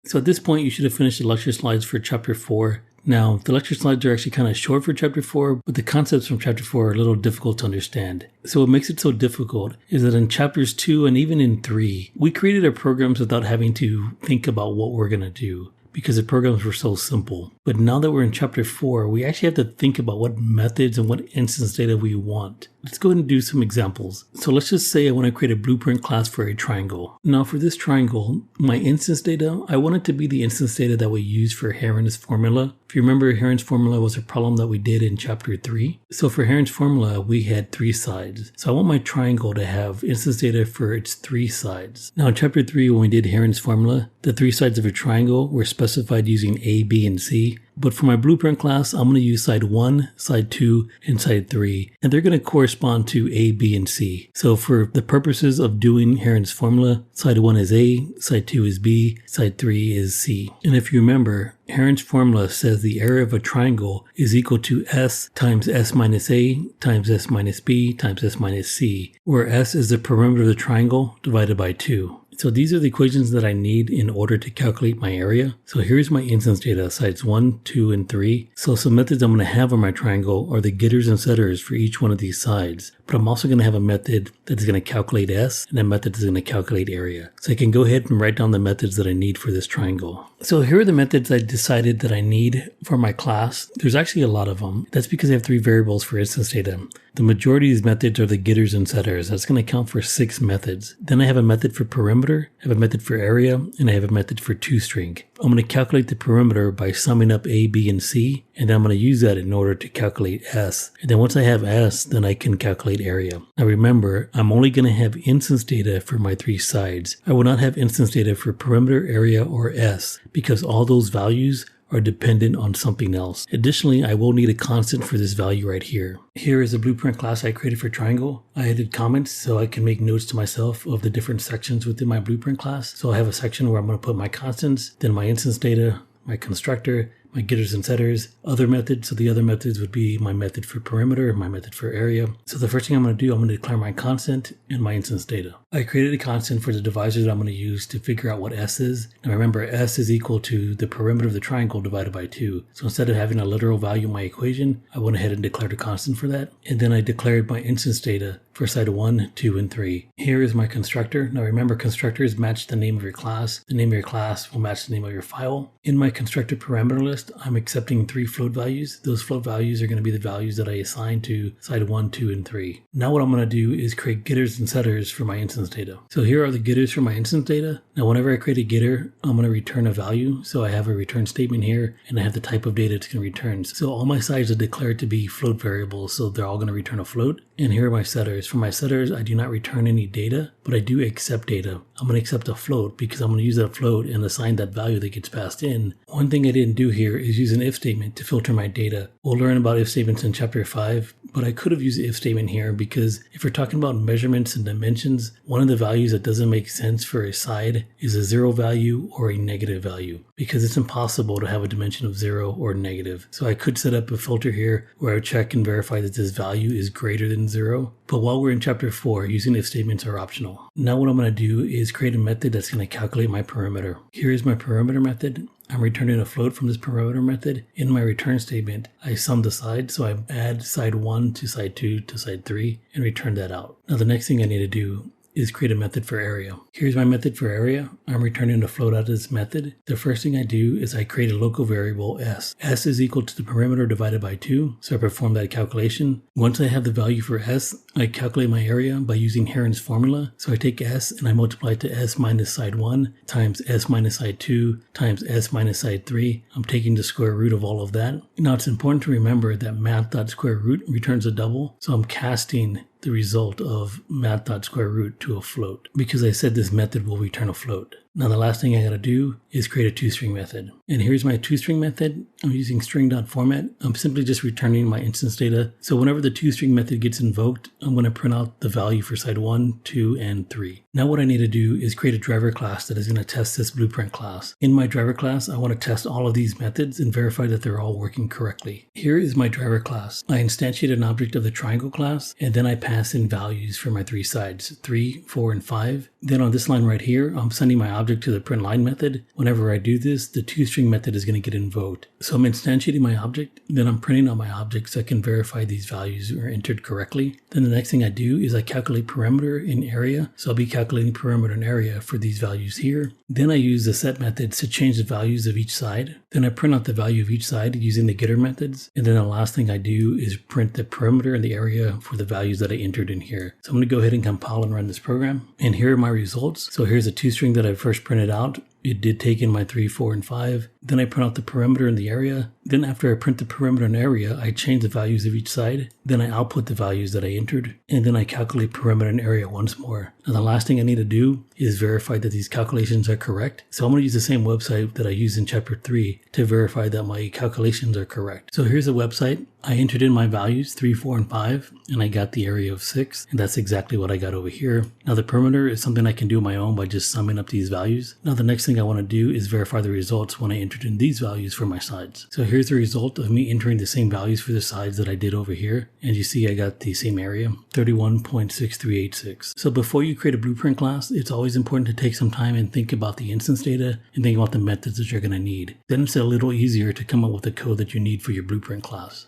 So at this point, you should have finished the lecture slides for chapter 4. Now, the lecture slides are actually kind of short for chapter 4, but the concepts from chapter 4 are a little difficult to understand. So what makes it so difficult is that in chapters 2 and even in 3, we created our programs without having to think about what we're going to do, because the programs were so simple. But now that we're in chapter 4, we actually have to think about what methods and what instance data we want. Let's go ahead and do some examples. So let's just say I want to create a blueprint class for a triangle. Now for this triangle, my instance data, I want it to be the instance data that we use for Heron's formula. If you remember, Heron's formula was a problem that we did in chapter 3. So for Heron's formula, we had 3 sides. So I want my triangle to have instance data for its 3 sides. Now in chapter 3, when we did Heron's formula, the 3 sides of a triangle were specified using A, B, and C. But for my blueprint class, I'm going to use side 1, side 2, and side 3. And they're going to correspond to A, B, and C. So for the purposes of doing Heron's formula, side 1 is A, side 2 is B, side 3 is C. And if you remember, Heron's formula says the area of a triangle is equal to S times S minus A times S minus B times S minus C, where S is the perimeter of the triangle divided by 2. So these are the equations that I need in order to calculate my area. So here's my instance data, sides 1, 2, and 3. So some methods I'm going to have on my triangle are the getters and setters for each one of these sides. But I'm also going to have a method that is going to calculate S, and a method that is going to calculate area. So I can go ahead and write down the methods that I need for this triangle. So here are the methods I decided that I need for my class. There's actually a lot of them. That's because I have 3 variables for instance data. The majority of these methods are the getters and setters. That's going to count for 6 methods. Then I have a method for perimeter, I have a method for area, and I have a method for toString. I'm going to calculate the perimeter by summing up A, B, and C, and then I'm going to use that in order to calculate S. And then once I have S, then I can calculate area. Now remember, I'm only going to have instance data for my 3 sides. I will not have instance data for perimeter, area, or S, because all those values are dependent on something else. Additionally, I will need a constant for this value right here. Here is the blueprint class I created for triangle. I added comments so I can make notes to myself of the different sections within my blueprint class. So I have a section where I'm going to put my constants, then my instance data, my constructor, my getters and setters, other methods. So the other methods would be my method for perimeter, my method for area. So the first thing I'm going to do, I'm going to declare my constant and my instance data. I created a constant for the divisor that I'm going to use to figure out what S is. Now remember, S is equal to the perimeter of the triangle divided by 2. So instead of having a literal value in my equation, I went ahead and declared a constant for that. And then I declared my instance data for side 1, 2, and 3. Here is my constructor. Now remember, constructors match the name of your class. The name of your class will match the name of your file. In my constructor parameter list, I'm accepting 3 float values. Those float values are going to be the values that I assign to side 1, 2, and 3. Now what I'm going to do is create getters and setters for my instance data. So here are the getters for my instance data. Now whenever I create a getter, I'm going to return a value. So I have a return statement here, and I have the type of data it's going to return. So all my sides are declared to be float variables, so they're all going to return a float. And here are my setters. For my setters, I do not return any data, but I do accept data. I'm going to accept a float because I'm going to use that float and assign that value that gets passed in. One thing I didn't do here is use an if statement to filter my data. We'll learn about if statements in chapter 5, but I could have used the if statement here because if we're talking about measurements and dimensions, one of the values that doesn't make sense for a side is a 0 value or a negative value, because it's impossible to have a dimension of 0 or negative. So I could set up a filter here where I would check and verify that this value is greater than 0. But while we're in chapter 4, using if statements are optional. Now what I'm going to do is create a method that's going to calculate my perimeter. Here is my perimeter method. I'm returning a float from this perimeter method. In my return statement, I sum the sides, so I add side 1 to side 2 to side 3 and return that out. Now the next thing I need to do is create a method for area. Here's my method for area. I'm returning a float out of this method. The first thing I do is I create a local variable S. S is equal to the perimeter divided by 2, so I perform that calculation. Once I have the value for S, I calculate my area by using Heron's formula. So I take S and I multiply it to S minus side 1 times S minus side 2 times S minus side 3. I'm taking the square root of all of that. Now it's important to remember that math.square root returns a double, so I'm casting the result of math.square root to a float because I said this method will return a float. Now the last thing I gotta do is create a toString method. And here's my toString method. I'm using string.format. I'm simply just returning my instance data. So whenever the toString method gets invoked, I'm gonna print out the value for side 1, 2, and 3. Now what I need to do is create a driver class that is gonna test this blueprint class. In my driver class, I wanna test all of these methods and verify that they're all working correctly. Here is my driver class. I instantiate an object of the triangle class, and then I pass in values for my 3 sides, 3, 4, and 5. Then on this line right here, I'm sending my object to the print line method. Whenever I do this, the toString method is going to get invoked. So I'm instantiating my object, then I'm printing out my object so I can verify these values are entered correctly. Then the next thing I do is I calculate perimeter and area. So I'll be calculating perimeter and area for these values here. Then I use the set methods to change the values of each side. Then I print out the value of each side using the getter methods. And then the last thing I do is print the perimeter and the area for the values that I entered in here. So I'm going to go ahead and compile and run this program. And here are my results. So here's a toString that I first printed out. It did take in my 3, 4, and 5. Then I print out the perimeter and the area. Then after I print the perimeter and area, I change the values of each side. Then I output the values that I entered. And then I calculate perimeter and area once more. Now the last thing I need to do is verify that these calculations are correct. So I'm going to use the same website that I used in chapter 3 to verify that my calculations are correct. So here's the website. I entered in my values 3, 4, and 5, and I got the area of 6, and that's exactly what I got over here. Now the perimeter is something I can do on my own by just summing up these values. Now the next thing I want to do is verify the results when I entered in these values for my sides. So here's the result of me entering the same values for the sides that I did over here, and you see I got the same area, 31.6386. So before you create a blueprint class, it's always important to take some time and think about the instance data and think about the methods that you're going to need. Then it's a little easier to come up with the code that you need for your blueprint class.